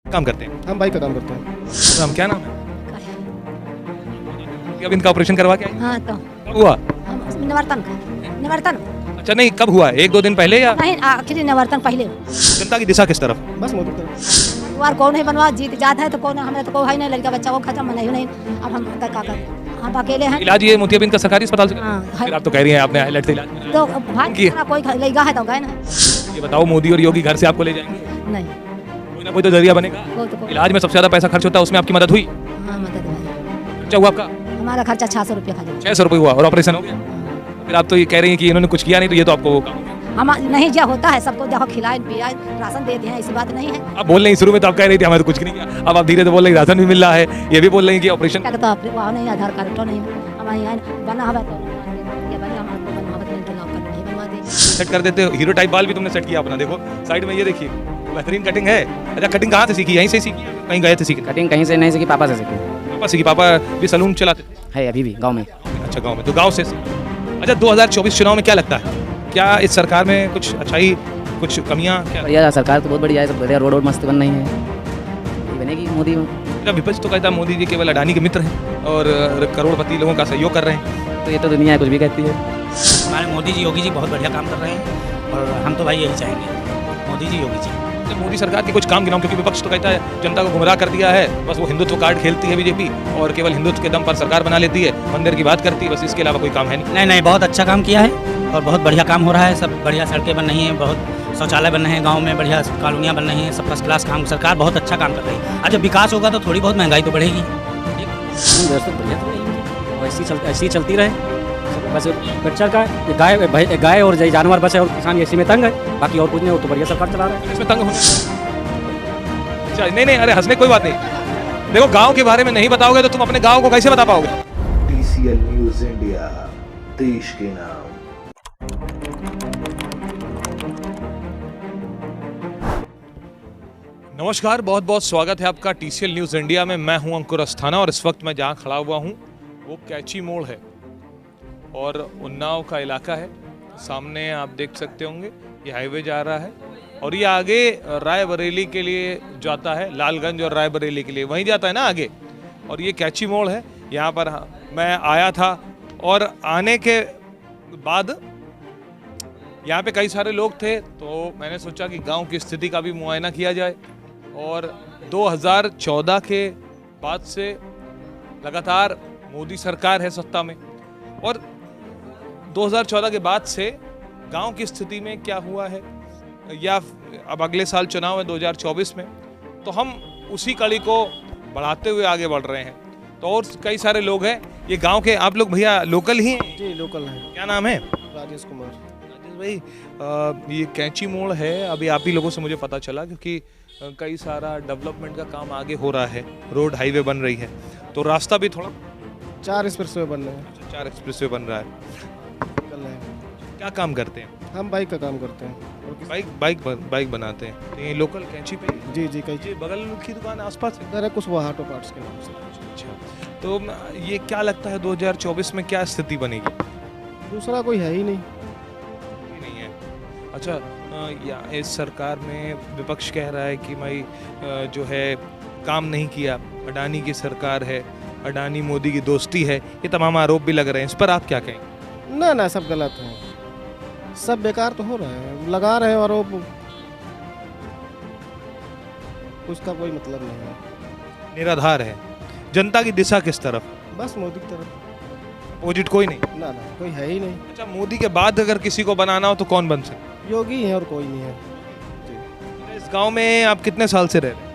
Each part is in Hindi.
काम करते हैं? हम बाइक का काम करते हैं। तो हम क्या नाम है? अब इनका ऑपरेशन करवा के आए? हाँ तो कब हुआ? निवर्तन अच्छा नहीं, कब हुआ? एक दो दिन पहले या? नहीं, आखिरी निवर्तन पहले। जनता की दिशा किस तरफ? बस मोदी की तरफ। द्वार कौन है बनवा, जीत जात है तो कौन, हमें तो कोई है नहीं, लड़का बच्चा को खत्म नहीं। अब हम क्या करें, हम अकेले हैं। इलाज ये मोतियाबिंद का सरकारी अस्पताल से? हाँ, फिर आप तो कह रही हैं आपने हाईलाइट से इलाज कराया। तो भाई की- कोई लड़का है तो गए ना। ये बताओ, मोदी और योगी घर से आपको ले जाएंगे? नहीं, कोई ना कोई तो जरिया बनेगा। कोई इलाज में सबसे ज्यादा पैसा खर्च होता है, उसमें आपकी मदद हुई? हाँ मदद है। खर्चा हुआ आपका? हमारा खर्चा 600 रुपया खा 600 रुपये हुआ और ऑपरेशन हो गया? फिर आप तो ये कह रही हैं कि इन्होंने कुछ किया नहीं, तो ये तो आपको वो काम हो गया। हम नहीं, जो होता है सबको देखो, खिलाए पिलाए राशन देते हैं, ऐसी बात नहीं है। आप बोल रही शुरू में तो आप कह रही थी हमें तो कुछ नहीं किया, अब आप धीरे धीरे बोल रही राशन भी मिल रहा है, ये भी बोल रही कि ऑपरेशन। क्या कहता है, वहाँ नहीं, आधार कार्ड तो नहीं, हमारे यहाँ बना हुआ तो ये बना, हमको बनवा नहीं, नाम कार्ड नहीं बनवा दे। सेट कर देते हो, हीरो टाइप बाल भी तुमने सेट किया अपना। देखो साइड में ये देखिए, बेहतरीन कटिंग है। अच्छा, कटिंग कहाँ से सीखी? यहीं से सीखी? कहीं गए थे सीखे? कटिंग कहीं से नहीं सीखी, पापा से सीखी पापा सीखी? पापा भी सलून चलाते थे? है अभी भी गांव में। अच्छा, गांव में, तो गांव से सीखी। अच्छा, 2024 चुनाव में क्या लगता है, क्या इस सरकार में कुछ अच्छाई, कुछ कमियां क्या? बढ़िया सरकार तो बहुत बढ़िया है, सब बढ़िया, रोड मस्त बन रही है, ये बनेगी मोदी में। अच्छा, विपक्ष तो कहता है मोदी जी केवल अडानी के मित्र हैं और करोड़पति लोगों का सहयोग कर रहे हैं। तो ये तो दुनिया कुछ भी कहती है। हमारे मोदी जी योगी जी बहुत बढ़िया काम कर रहे हैं और हम तो भाई यही चाहेंगे, मोदी जी योगी जी। तो मोदी सरकार के कुछ काम गिनाओ, क्योंकि विपक्ष तो कहता है जनता को गुमराह कर दिया है, बस वो हिंदुत्व कार्ड खेलती है बीजेपी और केवल हिंदुत्व के दम पर सरकार बना लेती है, मंदिर की बात करती है, बस इसके अलावा कोई काम है नहीं। नहीं नहीं, बहुत अच्छा काम किया है और बहुत बढ़िया काम हो रहा है। सब बढ़िया सड़कें बन रही हैं, बहुत शौचालय बन रहे हैं गाँव में, बढ़िया कॉलोनियाँ बन रही हैं, सब फर्स्ट क्लास काम, सरकार बहुत अच्छा काम कर रही है। आज जब विकास होगा तो थोड़ी बहुत महंगाई तो बढ़ेगी। व्यवस्था बढ़िया तो नहीं, ऐसी चलती रहे बस। बच्चा का गाय और जानवर बचे और किसान इसी में तंग है, बाकी और कुछ नहीं हो तो बढ़िया सरकार चला रहा है। इसमें तंग होने अच्छा, नहीं, अरे हंसने कोई बात नहीं। देखो, गांव के बारे में नहीं बताओगे तो तुम अपने गांव को कैसे बता पाओगे? TCL न्यूज़ इंडिया, देश के नाम। नमस्कार, बहुत बहुत स्वागत है आपका TCL न्यूज़ इंडिया में। मैं हूं अंकुर अस्थाना और इस वक्त मैं जहां खड़ा हुआ हूं वो कैची मोड़ है और उन्नाव का इलाका है। सामने आप देख सकते होंगे ये हाईवे जा रहा है और ये आगे रायबरेली के लिए जाता है, लालगंज और रायबरेली के लिए वहीं जाता है ना आगे। और ये कैची मोड़ है, यहाँ पर मैं आया था और आने के बाद यहाँ पे कई सारे लोग थे, तो मैंने सोचा कि गांव की स्थिति का भी मुआयना किया जाए। और 2014 के बाद से लगातार मोदी सरकार है सत्ता में और 2014 के बाद से गांव की स्थिति में क्या हुआ है, या अब अगले साल चुनाव है 2024 में, तो हम उसी कड़ी को बढ़ाते हुए आगे बढ़ रहे हैं। तो और कई सारे लोग हैं ये गांव के। आप लोग भैया लोकल ही हैं? जी लोकल है। क्या नाम है? राजेश कुमार। राजेश भाई, ये कैंची मोड़ है, अभी आप ही लोगों से मुझे पता चला, क्योंकि कई सारा डेवलपमेंट का काम आगे हो रहा है, रोड हाईवे बन रही है, तो रास्ता भी थोड़ा 4 एक्सप्रेसवे बन रहे हैं। 4 एक्सप्रेसवे बन रहा है। चल रहे हैं। क्या काम करते हैं? हम बाइक का काम करते हैं। और बाइक बनाते हैं। तो ये लोकल कैंची पे ही? जी कई जी, बगल की दुकान आसपास है? इधर है कुछ वो ऑटो पार्ट्स के नाम से। अच्छा, तो ये क्या लगता है 2024 में क्या स्थिति बनेगी? दूसरा कोई है ही नहीं। ये नहीं है। अच्छा, या इस सरकार में विपक्ष कह रहा है कि भाई जो है काम नहीं किया, अडानी की सरकार है, अडानी मोदी की दोस्ती है, ये तमाम आरोप भी लग रहे हैं। इस पर आप क्या कहेंगे? ना सब गलत है, सब बेकार तो हो रहा है, लगा रहे हैं और वो उसका कोई मतलब नहीं है, निराधार है। जनता की दिशा किस तरफ? बस मोदी की तरफ। अपोजिट कोई नहीं? ना कोई है ही नहीं। अच्छा, मोदी के बाद अगर किसी को बनाना हो तो कौन बन सकता? योगी है और कोई नहीं है जी। इस गांव में आप कितने साल से रह रहे हैं?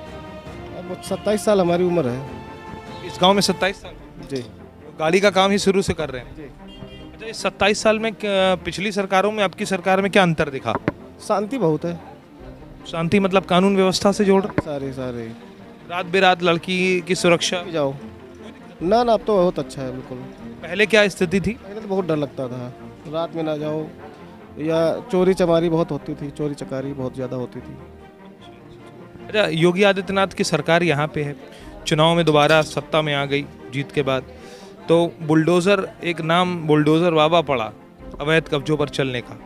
अब 27 साल हमारी उम्र है। इस गांव में 27 साल? जी। गाड़ी का काम ही शुरू से कर रहे हैं? जी। अच्छा, इस 27 साल में पिछली सरकारों में आपकी सरकार में क्या अंतर दिखा? शांति बहुत है। शांति मतलब कानून व्यवस्था से जोड़ रहे? सारे रात बेरात लड़की की सुरक्षा? जाओ ना अब तो बहुत अच्छा है बिल्कुल। पहले क्या स्थिति थी? पहले तो बहुत डर लगता था, रात में ना जाओ, या चोरी चमारी बहुत होती थी, चोरी चकारी बहुत ज़्यादा होती थी। अच्छा, योगी आदित्यनाथ की सरकार यहाँ पे है, चुनाव में दोबारा सत्ता में आ गई जीत के बाद, तो बुलडोज़र, एक नाम बुलडोज़र बाबा पड़ा अवैध कब्जों पर चलने का,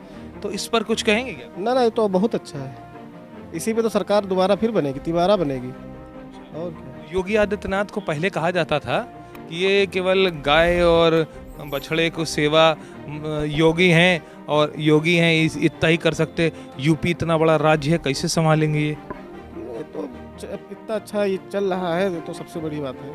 तो इस पर कुछ कहेंगे क्या? ना ये तो बहुत अच्छा है, इसी पे तो सरकार दोबारा फिर बनेगी, तिबारा बनेगी। और क्या। योगी आदित्यनाथ को पहले कहा जाता था कि ये केवल गाय और बछड़े को सेवा योगी हैं और योगी हैं इतना ही कर सकते। यूपी इतना बड़ा राज्य है, कैसे संभालेंगे ये? ये तो इतना अच्छा ये चल रहा है, ये तो सबसे बड़ी बात है।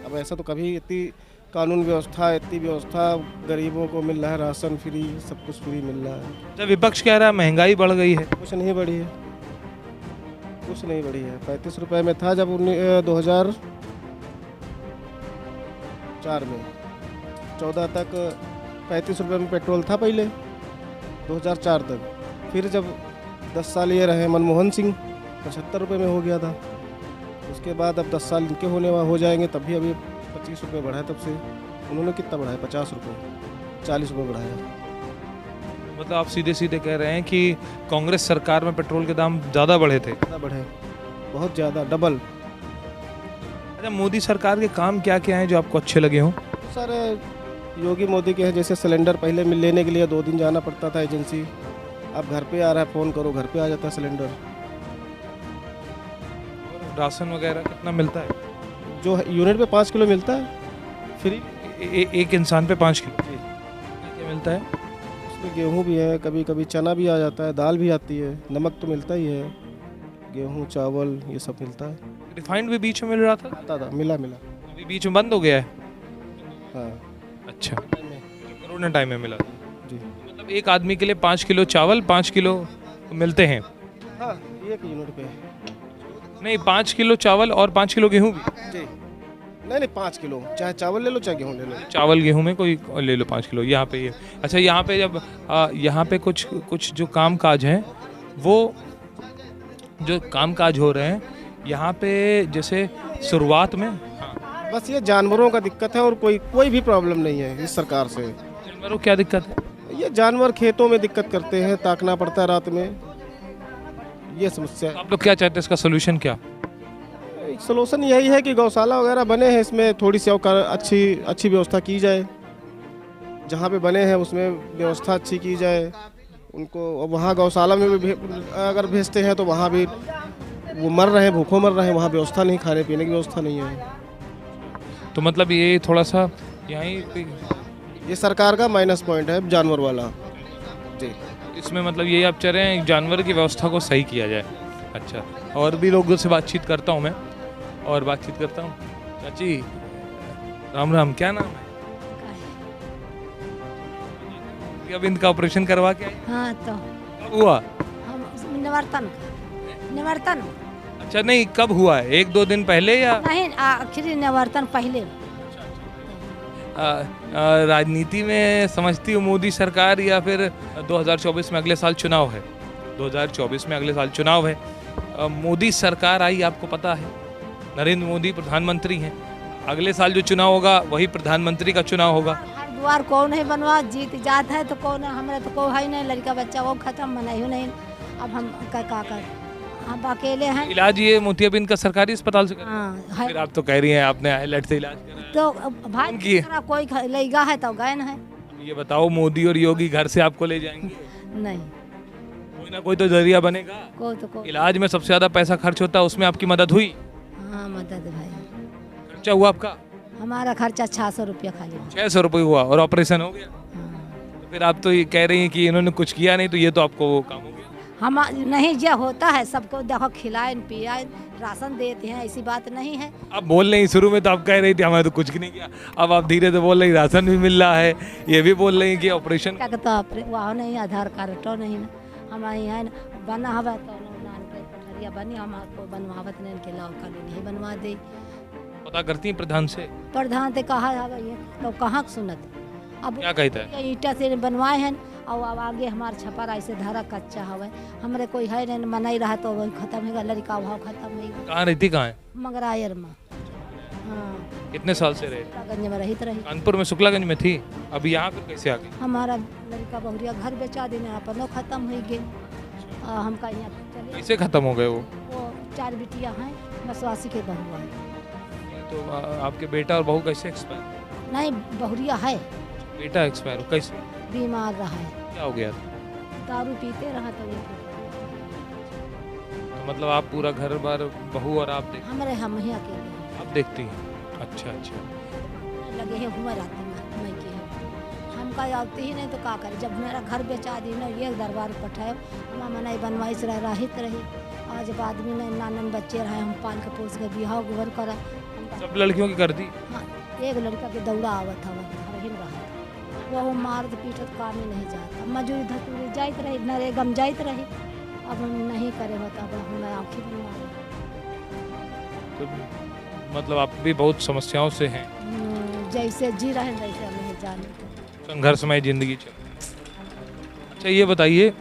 अब ऐसा तो कभी इतनी कानून व्यवस्था, इतनी व्यवस्था, गरीबों को मिल रहा है राशन फ्री, सब कुछ फ्री मिल रहा है। जब विपक्ष कह रहा है महंगाई बढ़ गई है, कुछ नहीं बढ़ी है, कुछ नहीं बढ़ी है। 35 रुपए में था जब 2004 में, 14 तक 35 रुपए में पेट्रोल था पहले, 2004 तक। फिर जब 10 साल ये रहे मनमोहन सिंह, 75 रुपए में हो गया था। उसके बाद अब 10 साल इनके हो जाएंगे, तब भी अभी 25 रुपये बढ़ा है। तब से उन्होंने कितना बढ़ाया? 50 रुपये, 40 रुपये बढ़ाया। मतलब आप सीधे सीधे कह रहे हैं कि कांग्रेस सरकार में पेट्रोल के दाम ज़्यादा बढ़े थे? ज़्यादा बढ़े, बहुत ज़्यादा, डबल। अच्छा, मोदी सरकार के काम क्या क्या हैं जो आपको अच्छे लगे हों? सर योगी मोदी के हैं, जैसे सिलेंडर पहले लेने के लिए 2 दिन जाना पड़ता था एजेंसी, अब घर पे आ रहा है, फ़ोन करो घर पे आ जाता है सिलेंडर। राशन वगैरह कितना मिलता है? जो यूनिट पे 5 किलो मिलता है फ्री। एक इंसान पे 5 किलो क्या मिलता है? उसमें गेहूँ भी है, कभी कभी चना भी आ जाता है, दाल भी आती है, नमक तो मिलता ही है, गेहूँ चावल ये सब मिलता है। रिफाइंड भी बीच में मिल रहा था? आता था, मिला। अभी बीच में बंद हो गया है? हाँ। अच्छा, कोरोना टाइम में मिला था जी। मतलब एक आदमी के लिए 5 किलो चावल, 5 किलो मिलते हैं? हाँ, 1 यूनिट पे। नहीं, 5 किलो चावल और 5 किलो गेहूँ भी? जी नहीं 5 किलो, चाहे चावल ले लो चाहे गेहूँ ले लो। चावल गेहूँ में कोई ले लो 5 किलो यहाँ पे ये। अच्छा, यहाँ पे जब यहाँ पे कुछ जो काम काज हैं, वो जो काम काज हो रहे हैं यहाँ पे, जैसे शुरुआत में बस ये जानवरों का दिक्कत है और कोई भी प्रॉब्लम नहीं है इस सरकार से। जानवरों क्या दिक्कत है? ये जानवर खेतों में दिक्कत करते हैं, ताकना पड़ता है रात में, ये समस्या तो आप लोग क्या चाहते हैं, इसका सोल्यूशन क्या? है। सलूशन यही है कि गौशाला वगैरह बने हैं, इसमें थोड़ी सी और अच्छी व्यवस्था की जाए। जहाँ पे बने हैं उसमें व्यवस्था अच्छी की जाए उनको। वहाँ गौशाला में भी अगर भेजते हैं तो वहाँ भी वो मर रहे हैं, भूखों मर रहे हैं, वहाँ व्यवस्था नहीं, खाने पीने की व्यवस्था नहीं है। तो मतलब ये थोड़ा सा यहीं ये सरकार का माइनस पॉइंट है जानवर वाला जी। इसमें मतलब ये आप चाह रहे हैं जानवर की व्यवस्था को सही किया जाए। अच्छा, और भी लोगों से बातचीत करता हूँ मैं, और बातचीत करता हूँ। चाची राम राम, क्या नाम है? अब इनका ऑपरेशन करवा के आई? हाँ, तो कब हुआ? हम निवर्तन अच्छा, नहीं कब हुआ है? 1-2 दिन पहले या नहीं, आखिरी निवर्तन पहले। राजनीति में समझती हूँ मोदी सरकार, या फिर 2024 में अगले साल चुनाव है? 2024 में अगले साल चुनाव है। मोदी सरकार आई, आपको पता है, नरेंद्र मोदी प्रधानमंत्री हैं। अगले साल जो चुनाव होगा वही प्रधानमंत्री का चुनाव होगा। हर द्वार कौन है बनवा, जीत जात है तो कौन है, हमारे तो कोई है नहीं, लड़का बच्चा वो खत्म बनाई नहीं। अब हम का कर, हम अकेले हैं। इलाज ये मोतियाबिंद का सरकारी अस्पताल से करें? हाँ है। फिर आप तो कह रही हैं आपने आईलेट से इलाज करा है। तो भाई कौन किए? दूसरा कोई लेगा है तो गए है ये बताओ, मोदी और योगी घर से आपको ले जाएंगे? नहीं, कोई ना कोई तो जरिया बनेगा। कोई तो कोई। इलाज में सबसे ज्यादा पैसा खर्च होता है, उसमें आपकी मदद हुई? हाँ मदद भाई, खर्चा हुआ आपका? हमारा खर्चा 600 रुपया खाली। 600 रुपये हुआ और ऑपरेशन हो गया? हाँ। तो फिर आप तो ये कह रही हैं कि इन्होंने कुछ किया नहीं, तो ये तो आपको वो काम हो गया। हम नहीं, जो होता है सबको देखो, खिलाए पियाए, राशन देते हैं, ऐसी बात नहीं है। आप बोल रही शुरू में तो आप कह रही थी हमें तो कुछ नहीं किया, अब आप धीरे से बोल रही राशन भी मिल रहा है, ये भी बोल रही कि ऑपरेशन। क्या कहता वहाँ नहीं, आधार कार्ड तो नहीं ना, हमारे यहाँ बना हवा तो पठरिया बनी, हम आपको बनवावत नहीं के लाभ का नहीं बनवा दे। पता करती हैं प्रधान से? प्रधान से कहा है तो कहाँ सुनत। अब क्या कहता है? ईटा से बनवाए हैं और अब आगे हमारे छपर ऐसे धरा कच्चा हवे, हमारे कोई है नहीं, मनाई रहा तो वही खत्म होगा, लड़का भाव खत्म होगा। कहाँ रहती, कहाँ है? मंगरायर में। हाँ, कितने साल से रहे? शुक्लागंज में रही। कानपुर में शुक्लागंज में थी, अभी यहाँ फिर कैसे आ गई? हमारा लड़का बहुरिया घर बेचा देने, अपनो खत्म हो गए। हमका यहाँ चले, कैसे खत्म हो गए वो? 4 बिटिया हैं, मसवासी के बहुआ है। तो आपके बेटा और बहू कैसे एक्सपायर? नहीं, बहुरिया है, बेटा एक्सपायर कैसे? बीमार रहा है, क्या हो गया? दारू पीते रहा तो ये। तो मतलब आप पूरा घर बार बहू और आप हमारे हम ही अकेले हैं। आप देखती हैं। अच्छा अच्छा। लगे हैं हुआ रात में मैं के हैं हम का आती ही नहीं तो का करे। जब मेरा घर बेचा दी ना ये दरबार पठाए हम मनाई बनवाई से रहित रही। आज बाद में नहीं नानन बच्चे रहे हम पाल के पोस के बिहाव गोबर करा। सब लड़कियों की कर दी। हाँ, एक लड़का के दौड़ा आवत था वह रही रहा वो मारत पीटत काम ही नहीं जाता। मजूरी धतूरी जाइत रही नरेगम जाइत रही। अब हम नहीं करे होता अब हम आँखें बनवा तो मतलब आप भी बहुत समस्याओं से हैं। जैसे जी रहे हैं वैसे हमें जाने संघर्षमय जिंदगी चल। अच्छा ये बताइए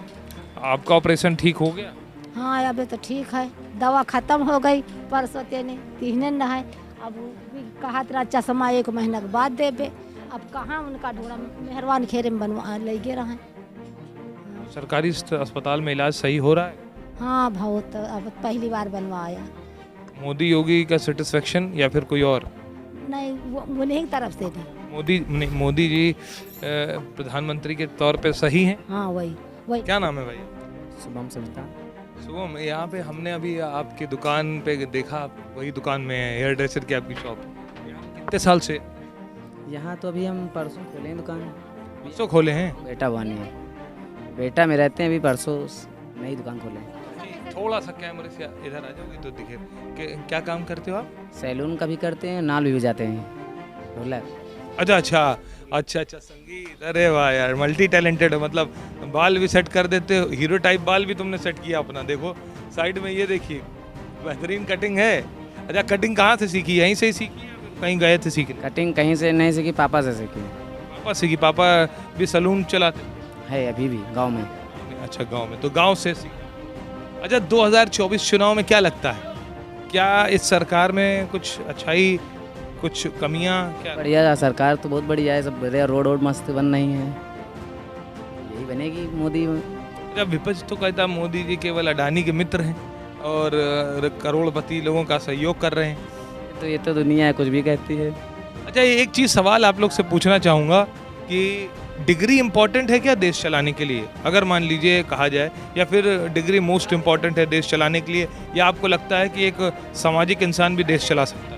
आपका ऑपरेशन ठीक हो गया? हाँ अभी तो ठीक है। दवा ख़त्म हो गई परसों तेने तीहने न है। अब भी कहा तेरा चश्मा 1 महीना के बाद देबे। अब कहाँ उनका ढोड़ा मेहरबान खेरे में बनवा ले गे रहे। सरकारी अस्पताल में इलाज सही हो रहा है? हाँ बहुत अब पहली बार बनवाया। मोदी योगी का सेटिस्फेक्शन या फिर कोई और? नहीं वो उन्हीं की तरफ से नहीं। मोदी जी प्रधानमंत्री के तौर पे सही हैं? हाँ वही क्या नाम है भाई? शुभम सविता। शुभम, यहाँ पे हमने अभी आपकी दुकान पे देखा, वही दुकान में है हेयर ड्रेसर की आपकी शॉप। कितने साल से? यहाँ तो अभी हम परसों खोले हैं दुकान। परसों खोले हैं? बेटा बने हैं, बेटा में रहते हैं। अभी परसों नई दुकान खोले हैं। थोड़ा सा कैमरे से इधर आ जाओगे तो दिखे। क्या काम करते हो आप? सैलून का भी करते हैं, नाल भी बजाते हैं, ढोलक। अच्छा संगीत। अरे वाह यार, मल्टी टैलेंटेड है। मतलब बाल भी सेट कर देते हो, हीरो टाइप बाल भी तुमने सेट किया अपना। देखो साइड में ये देखिए, बेहतरीन कटिंग है। अच्छा कटिंग कहाँ से सीखी? यहीं से ही सीखी या कहीं गए थे सीखने? कटिंग कहीं से नहीं सीखी, पापा से सीखी। पापा सीखी? पापा भी सलून चलाते है अभी भी गांव में। अच्छा गांव में, तो गांव से सीखा। अच्छा 2024 चुनाव में क्या लगता है, क्या इस सरकार में कुछ अच्छाई कुछ कमियां क्या? बढ़िया सरकार तो बहुत बढ़िया है, सब बढ़िया। रोड मस्त बन रही है, यही बनेगी मोदी में। जब विपक्ष तो कहता मोदी जी केवल अडानी के मित्र हैं और करोड़पति लोगों का सहयोग कर रहे हैं। तो ये तो दुनिया है, कुछ भी कहती है। अच्छा ये एक चीज़ सवाल आप लोग से पूछना चाहूँगा कि डिग्री इम्पोर्टेंट है क्या देश चलाने के लिए? अगर मान लीजिए कहा जाए, या फिर डिग्री मोस्ट इम्पोर्टेंट है देश चलाने के लिए, या आपको लगता है कि एक सामाजिक इंसान भी देश चला सकता है?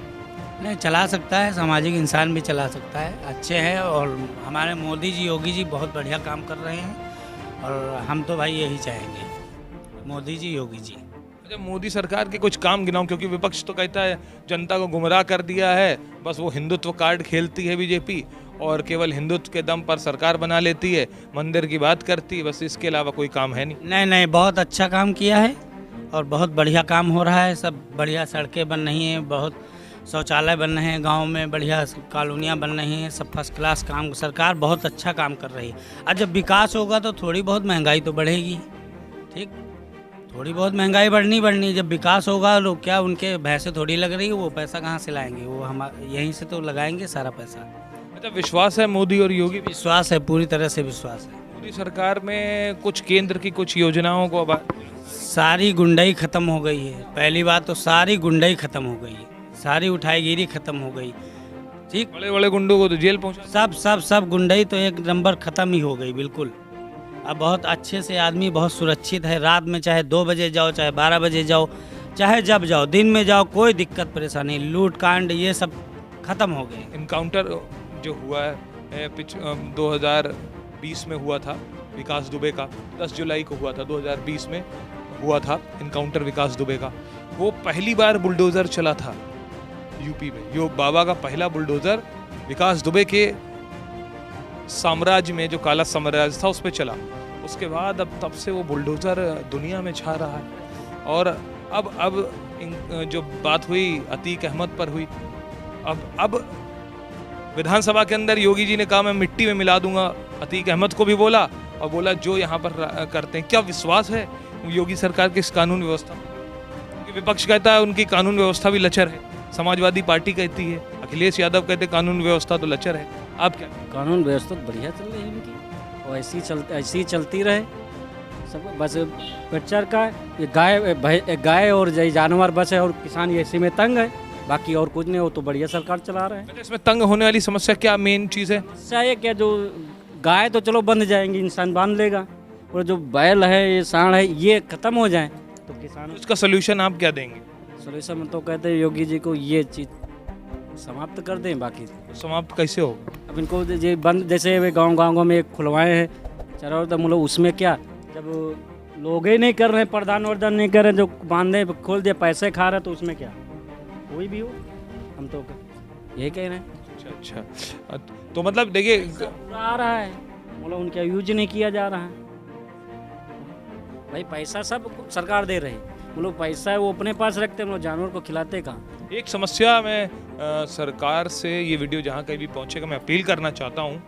नहीं, चला सकता है, सामाजिक इंसान भी चला सकता है। अच्छे हैं और हमारे मोदी जी योगी जी बहुत बढ़िया काम कर रहे हैं और हम तो भाई यही चाहेंगे, मोदी जी योगी जी। अच्छा मोदी सरकार के कुछ काम गिनाऊं, क्योंकि विपक्ष तो कहता है जनता को गुमराह कर दिया है, बस वो हिंदुत्व कार्ड खेलती है बीजेपी और केवल हिंदुत्व के दम पर सरकार बना लेती है, मंदिर की बात करती है, बस इसके अलावा कोई काम है नहीं। नहीं, बहुत अच्छा काम किया है और बहुत बढ़िया काम हो रहा है। सब बढ़िया सड़कें बन रही हैं, बहुत शौचालय बन रहे हैं गांव में, बढ़िया कॉलोनियाँ बन रही हैं, सब फर्स्ट क्लास काम। सरकार बहुत अच्छा काम कर रही है। और जब विकास होगा तो थोड़ी बहुत महंगाई तो बढ़ेगी, ठीक, थोड़ी बहुत महंगाई बढ़नी। जब विकास होगा तो क्या उनके भैंसे थोड़ी लग रही है, वो पैसा कहाँ से लाएंगे? वो हम यहीं से तो लगाएंगे सारा पैसा। अच्छा विश्वास है मोदी और योगी? विश्वास है, पूरी तरह से विश्वास है। मोदी सरकार में कुछ केंद्र की कुछ योजनाओं को अब सारी गुंडाई खत्म हो गई है। पहली बात तो सारी गुंडाई खत्म हो गई है, सारी उठाईगिरी खत्म हो गई, ठीक। बड़े बड़े गुंडों को तो जेल पहुंचा। सब गुंडाई तो एक नंबर खत्म ही हो गई, बिल्कुल। अब बहुत अच्छे से आदमी बहुत सुरक्षित है। रात में चाहे 2 बजे जाओ, चाहे 12 बजे जाओ, चाहे जब जाओ, दिन में जाओ, कोई दिक्कत परेशानी, लूट कांड ये सब खत्म हो गए। इनकाउंटर जो हुआ है 2020 में हुआ था विकास दुबे का, 10 जुलाई को हुआ था 2020 में हुआ था इनकाउंटर विकास दुबे का। वो पहली बार बुलडोज़र चला था यूपी में। यो बाबा का पहला बुलडोज़र विकास दुबे के साम्राज्य में, जो काला साम्राज्य था, उस पर चला। उसके बाद अब तब से वो बुलडोज़र दुनिया में छा रहा है। और अब जो बात हुई अतीक अहमद पर हुई, अब विधानसभा के अंदर योगी जी ने कहा मैं मिट्टी में मिला दूंगा। अतीक अहमद को भी बोला और बोला जो यहाँ पर करते हैं। क्या विश्वास है योगी सरकार की इस कानून व्यवस्था? क्योंकि विपक्ष कहता है उनकी कानून व्यवस्था भी लचर है, समाजवादी पार्टी कहती है, अखिलेश यादव कहते कानून व्यवस्था तो लचर है। आप क्या? कानून व्यवस्था तो बढ़िया चल रही है इनकी, और ऐसी चलती रहे सब। बस बच्चा का ये गाय और जानवर बचे और किसान ये इसी में तंग है, बाकी और कुछ नहीं। हो तो बढ़िया सरकार चला रहे हैं। इसमें तंग होने वाली समस्या क्या मेन चीज़ है? समस्या ये क्या, जो गाय तो चलो बंध जाएंगी, इंसान बांध लेगा, और जो बैल है, ये सांड है, ये खत्म हो जाए तो किसान इसका सोल्यूशन आप क्या देंगे? सोल्यूशन तो कहते हैं योगी जी को ये चीज़ समाप्त कर दें। बाकी समाप्त कैसे होगा? अब इनको ये बंद, जैसे वे गांव में खुलवाए हैं चलो, तो मतलब उसमें क्या, जब लोग ही नहीं कर रहे, प्रधान वर्धन नहीं कर रहे, जो बांधे खोल दिए पैसे खा रहे, तो उसमें क्या कोई भी हो, हम तो यही कह रहे हैं। अच्छा, तो मतलब देखिए आ रहा है, मतलब उनका यूज नहीं किया जा रहा है। भाई पैसा सब सरकार दे रही, मतलब पैसा है वो अपने पास रखते हैं, मतलब जानवर को खिलाते कहाँ। एक समस्या मैं सरकार से, ये वीडियो जहाँ कहीं भी पहुँचेगा, मैं अपील करना चाहता हूँ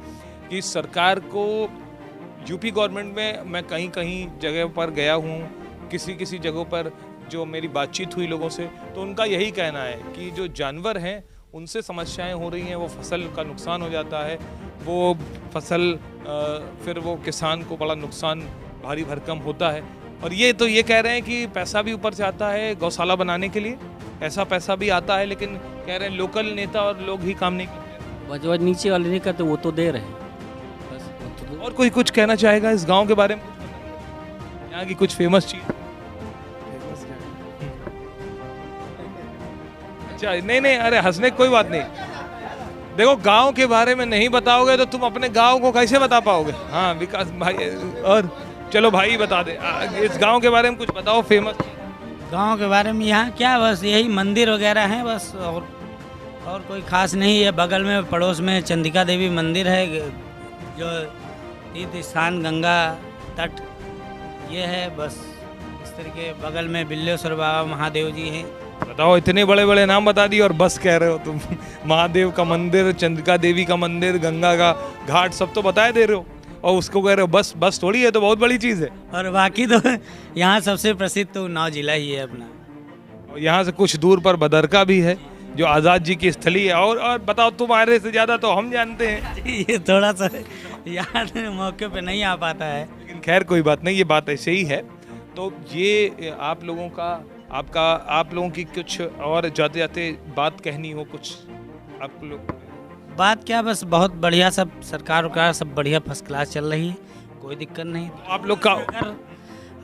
कि सरकार को, यूपी गवर्नमेंट में मैं कहीं कहीं जगह पर गया हूँ, किसी जगहों पर जो मेरी बातचीत हुई लोगों से, तो उनका यही कहना है कि जो जानवर हैं उनसे समस्याएं हो रही हैं, वो फसल का नुकसान हो जाता है, वो फसल फिर वो किसान को बड़ा नुकसान भारी भरकम होता है। और ये तो ये कह रहे हैं कि पैसा भी ऊपर से आता है गौशाला बनाने के लिए, ऐसा पैसा भी आता है, लेकिन कह रहे हैं लोकल नेता और लोग ही काम नहीं करते। जो नीचे वाले नहीं करते वो तो दे रहे हैं बस, वो तो और कोई कुछ कहना चाहेगा इस गांव के बारे में, यहाँ की कुछ फेमस चीज? अच्छा, नहीं, अरे हंसने की कोई बात नहीं। देखो, गांव के बारे में नहीं बताओगे तो तुम अपने गांव को कैसे बता पाओगे? हाँ विकास भाई, और चलो भाई बता दे, इस गांव के बारे में कुछ बताओ फेमस। गांव के बारे में यहाँ क्या, बस यही मंदिर वगैरह हैं बस, और कोई खास नहीं है। बगल में पड़ोस में चंदिका देवी मंदिर है, जो तीर्थ स्थान गंगा तट ये है बस। इस तरीके बगल में बिल्लेश्वर बाबा महादेव जी हैं। बताओ, इतने बड़े बड़े नाम बता दिए और बस कह रहे हो तुम। महादेव का मंदिर, चंद्रिका देवी का मंदिर, गंगा का घाट, सब तो बताए दे रहे हो और उसको कह रहे हो बस। बस थोड़ी है, तो बहुत बड़ी चीज़ है। और बाकी तो यहाँ सबसे प्रसिद्ध तो उन्नाव जिला ही है अपना। और यहाँ से कुछ दूर पर भदरका भी है, जो आज़ाद जी की स्थली है। और बताओ, तुम्हारे से ज़्यादा तो हम जानते हैं। ये थोड़ा सा याद मौके पे नहीं आ पाता है, लेकिन खैर कोई बात नहीं, ये बात ऐसे ही है। तो ये आप लोगों का, आप लोगों की कुछ और जाते जाते बात कहनी हो कुछ आप लोग? बात क्या, बस बहुत बढ़िया, सब सरकार का सब बढ़िया फर्स्ट क्लास चल रही है, कोई दिक्कत नहीं। तो आप लोग का अगर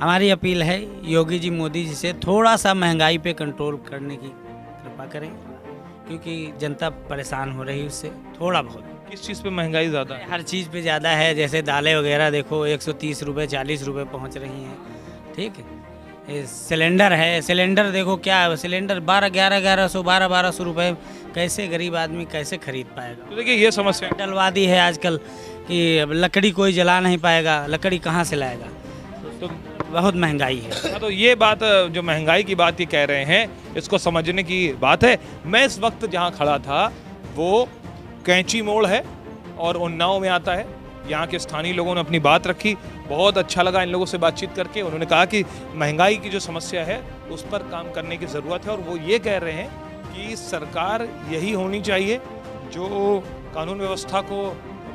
हमारी अपील है योगी जी मोदी जी से, थोड़ा सा महंगाई पे कंट्रोल करने की कृपा करें, क्योंकि जनता परेशान हो रही है उससे थोड़ा बहुत। किस चीज़ पे महंगाई ज़्यादा है? हर चीज़ पे ज़्यादा है, जैसे दालें वगैरह देखो 130 रुपये 40 रुपये पहुँच रही हैं, ठीक है। सिलेंडर है, सिलेंडर देखो क्या है, सिलेंडर 1100 1200 रुपये, कैसे गरीब आदमी कैसे खरीद पाएगा। तो देखिए, ये समस्या डलवा दी है आजकल कि अब लकड़ी कोई जला नहीं पाएगा, लकड़ी कहाँ से लाएगा, तो बहुत महंगाई है। हाँ, तो ये बात, जो महंगाई की बात ये कह रहे हैं, इसको समझने की बात है। मैं इस वक्त जहाँ खड़ा था वो कैंची मोड़ है और उन्नाव में आता है। यहाँ के स्थानीय लोगों ने अपनी बात रखी, बहुत अच्छा लगा इन लोगों से बातचीत करके। उन्होंने कहा कि महंगाई की जो समस्या है उस पर काम करने की ज़रूरत है, और वो ये कह रहे हैं कि सरकार यही होनी चाहिए जो कानून व्यवस्था को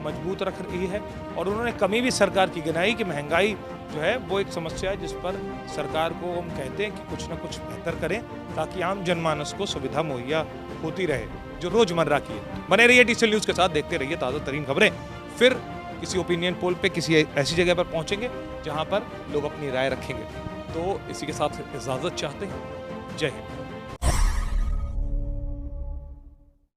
मजबूत रख रही है। और उन्होंने कमी भी सरकार की गिनाई कि महंगाई जो है वो एक समस्या है जिस पर सरकार को हम कहते हैं कि कुछ ना कुछ बेहतर करें, ताकि आम जनमानस को सुविधा मुहैया होती रहे जो रोजमर्रा की है। बने रहिए टीसीएल न्यूज़ के साथ, देखते रहिए ताज़ा तरीन खबरें। फिर किसी ओपिनियन पोल पे किसी ऐसी जगह पर पहुंचेंगे जहां पर लोग अपनी राय रखेंगे। तो इसी के साथ इजाज़त चाहते हैं। जय हिंद।